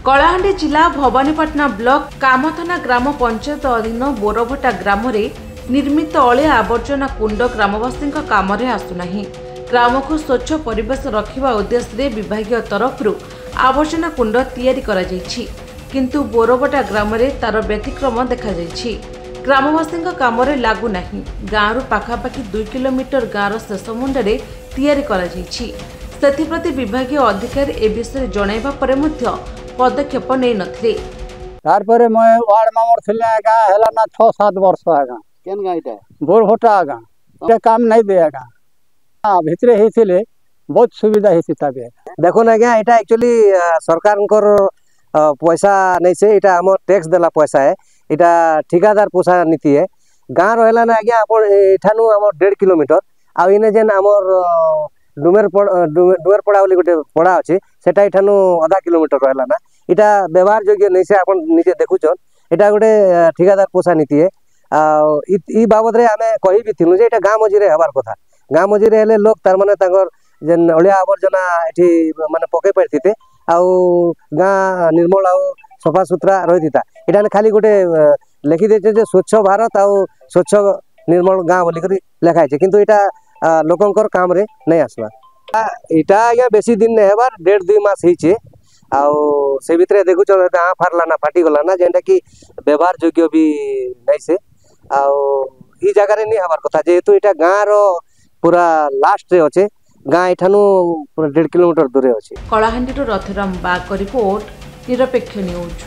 कलाहांडी जिला भवानीपाटना ब्लॉक कामथाना ग्राम पंचायत अधीन बोरभटा ग्राम निर्मित अलिया आवर्जना कुंड ग्रामवासी काम आसुना। ग्राम को स्वच्छ परिवेश रखा उद्देश्य विभाग तरफ आवर्जना कुंड तैयारी करा जायछि, किंतु बोरभटा ग्राम तार व्यतिक्रम देखा जायछि। ग्रामवासी काम लागुना। गाँव पाखापाखि 2 किलोमीटर गाँव शेष मुंडे तैयारी करा जायछि। सेथिप्रति विभागीय अधिकारी ए विषय जणाइबा परे मध्य पदक्षेप नै नथिले। तार परे मैं वार्ड मेंबर थिले आगा हैला ना 6-7 वर्ष आगा केन गाइटा बोरभटा आगा ते काम नै दे आगा भितरे हेथिले बहुत सुविधा हेछि ताबे। देखो ना क्या एटा एक्चुअली सरकारनकर पैसा नै से एटा हमर टैक्स देला पैसा है। एटा ठेकेदार पोसा नीति है। गाँ रहला ना आज्ञा आपण एठानु हमर 1.5 किलोमीटर आ इने जेन हमर डुमेर पड़ा बोली गोटे पड़ा अच्छे सेटा एठानु आधा किलोमीटर रहला ना। इटा व्यवहार योग्य नहीं से आपण निजे देखुछन। एटा गोटे ठेकेदार पोसा नीति है। ई बाबद रे आमे कहि भी थिलु जे एटा गाँ मझिरे हबार कथा। गाँ मझिरे हेले लोक तार माने तांगर जेन अलिया आवर्जना एठी माने पके परथिते आउ गाँ निर्मल आउ सफा सुथरा रहिता। एटा खाली गोटे लिखि देछे जे स्वच्छ भारत आउ स्वच्छ निर्मल गाँ बोली करी लेखा है, किंतु एटा लोकंकर काम रे नहीं आसवा। इटा आज्ञा बेसी दिन नहीं हेबार 1.5-2 मास हिचे आउ से भितरे देखुछ गाँ फारला ना फाटी गला ना जेंटा कि व्यवहार योग्य भी नहीं से आउ ई जगह रे नहीं हबार कथा जेहेतु एटा गाँ रो पूरा लास्ट रे अच्छे। गाँ एठानु 1.5 किलोमीटर दूरे अच्छे। कलाहांडी रथराम बाग रिपोर्ट निरपेक्ष न्यूज।